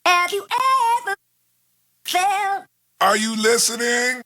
Have you ever felt? Are you listening?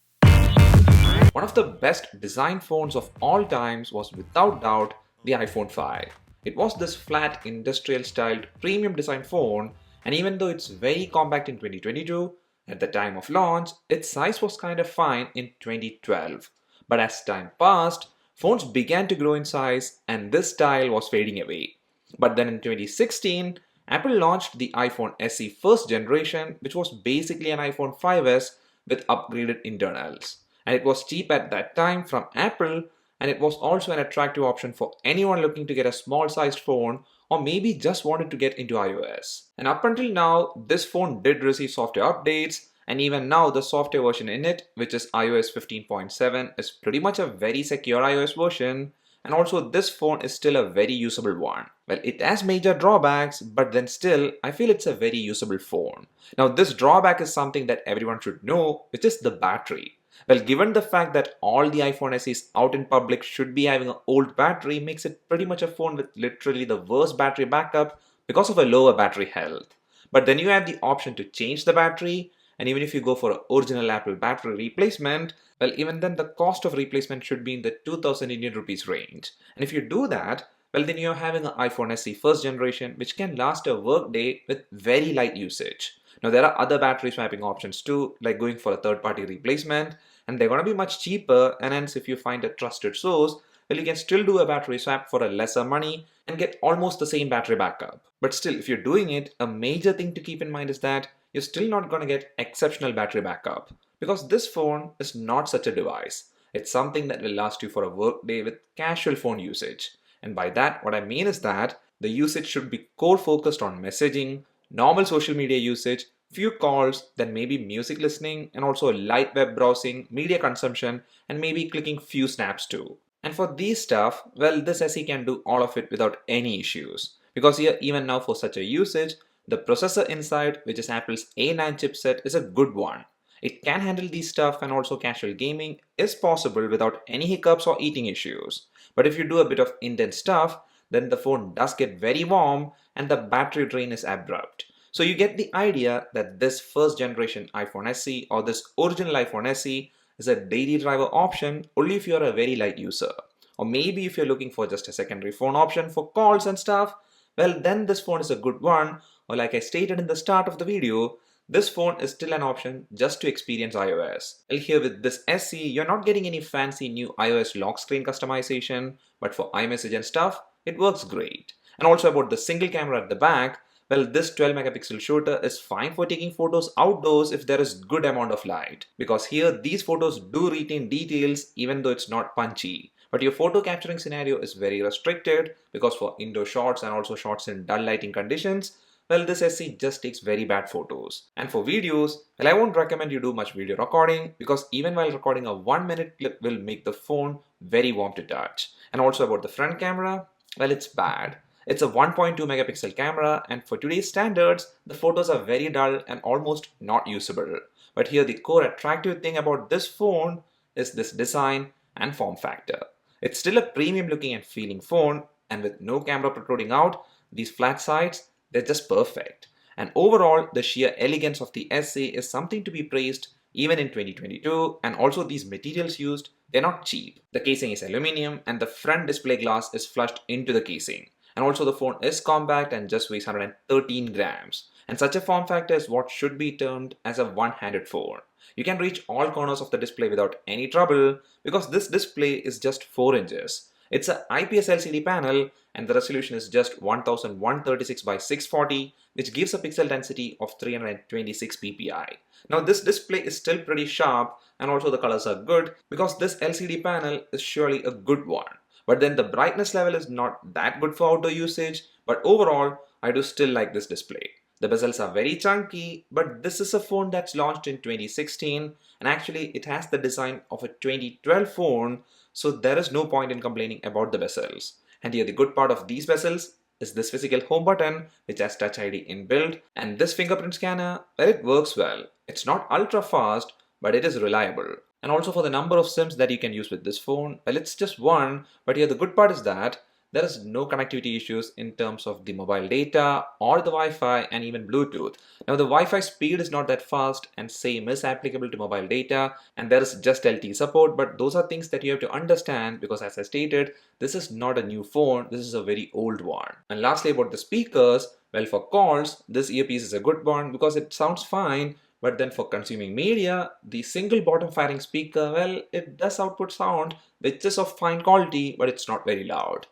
One of the best design phones of all times was without doubt the iPhone 5. It was this flat industrial styled premium design phone, and even though it's very compact in 2022, at the time of launch, its size was kind of fine in 2012. But as time passed, phones began to grow in size and this style was fading away. But then in 2016, Apple launched the iPhone SE first generation, which was basically an iPhone 5s with upgraded internals. And it was cheap at that time from Apple, and it was also an attractive option for anyone looking to get a small sized phone or maybe just wanted to get into iOS. And up until now, this phone did receive software updates, and even now the software version in it, which is iOS 15.7, is pretty much a very secure iOS version, and also this phone is still a very usable one. Well, it has major drawbacks, but then still, I feel it's a very usable phone. Now, this drawback is something that everyone should know, which is the battery. Well, given the fact that all the iPhone SEs out in public should be having an old battery, makes it pretty much a phone with literally the worst battery backup because of a lower battery health. But then you have the option to change the battery, and even if you go for an original Apple battery replacement, well, even then the cost of replacement should be in the 2000 Indian rupees range. And if you do that, well, then you're having an iPhone SE first generation which can last a work day with very light usage. Now, there are other battery swapping options too, like going for a third party replacement, and they're going to be much cheaper. And hence, if you find a trusted source, well, you can still do a battery swap for a lesser money and get almost the same battery backup. But still, if you're doing it, a major thing to keep in mind is that you're still not going to get exceptional battery backup because this phone is not such a device. It's something that will last you for a work day with casual phone usage. And by that, what I mean is that the usage should be core focused on messaging, normal social media usage, few calls, then maybe music listening, and also light web browsing, media consumption, and maybe clicking few snaps too. And for these stuff, well, this SE can do all of it without any issues. Because here, even now for such a usage, the processor inside, which is Apple's A9 chipset, is a good one. It can handle these stuff, and also casual gaming is possible without any hiccups or eating issues. But if you do a bit of intense stuff, then the phone does get very warm and the battery drain is abrupt. So you get the idea that this first generation iPhone SE or this original iPhone SE is a daily driver option only if you're a very light user. Or maybe if you're looking for just a secondary phone option for calls and stuff, well, then this phone is a good one. Or like I stated in the start of the video, this phone is still an option just to experience iOS. Well, here with this SE, you're not getting any fancy new iOS lock screen customization, but for iMessage and stuff, it works great. And also about the single camera at the back, well, this 12 megapixel shooter is fine for taking photos outdoors if there is good amount of light. Because here, these photos do retain details even though it's not punchy. But your photo capturing scenario is very restricted because for indoor shots and also shots in dull lighting conditions, well, this SE just takes very bad photos. And for videos, well, I won't recommend you do much video recording because even while recording a 1 minute clip will make the phone very warm to touch. And also about the front camera, well, it's bad. It's a 1.2 megapixel camera, and for today's standards, the photos are very dull and almost not usable. But here, the core attractive thing about this phone is this design and form factor. It's still a premium looking and feeling phone, and with no camera protruding out, these flat sides, they're just perfect. And overall, the sheer elegance of the SE is something to be praised even in 2022, and also these materials used, they're not cheap. The casing is aluminium and the front display glass is flushed into the casing. And also the phone is compact and just weighs 113 grams. And such a form factor is what should be termed as a one-handed phone. You can reach all corners of the display without any trouble because this display is just 4 inches. It's a IPS LCD panel and the resolution is just 1136 by 640, which gives a pixel density of 326 ppi. Now this display is still pretty sharp and also the colors are good because this LCD panel is surely a good one. But then the brightness level is not that good for outdoor usage, but overall I do still like this display. The bezels are very chunky, but this is a phone that's launched in 2016 and actually it has the design of a 2012 phone, so there is no point in complaining about the bezels. And here the good part of these bezels is this physical home button which has Touch ID inbuilt, and this fingerprint scanner, well, it works well. It's not ultra fast, but it is reliable. And also for the number of SIMs that you can use with this phone, well, it's just one, but here the good part is that there is no connectivity issues in terms of the mobile data or the Wi-Fi and even Bluetooth. Now the Wi-Fi speed is not that fast, and same is applicable to mobile data, and there is just LTE support, but those are things that you have to understand because, as I stated, this is not a new phone, this is a very old one. And lastly, about the speakers, well, for calls, this earpiece is a good one because it sounds fine, but then for consuming media, the single bottom firing speaker, well, it does output sound which is of fine quality, but it's not very loud.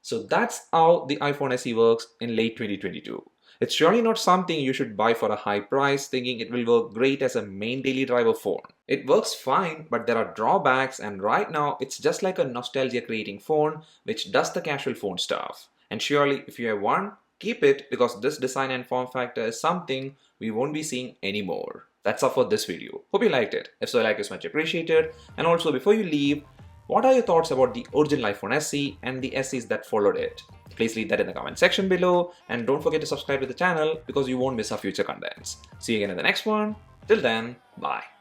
So that's how the iPhone SE works in late 2022. It's surely not something you should buy for a high price thinking it will work great as a main daily driver phone. It works fine, but there are drawbacks, and right now it's just like a nostalgia creating phone which does the casual phone stuff. And surely if you have one, keep it because this design and form factor is something we won't be seeing anymore. That's all for this video. Hope you liked it. If so, like is much appreciated. And also before you leave, what are your thoughts about the original iPhone SE and the SEs that followed it? Please leave that in the comment section below, and don't forget to subscribe to the channel because you won't miss our future contents. See you again in the next one. Till then, bye.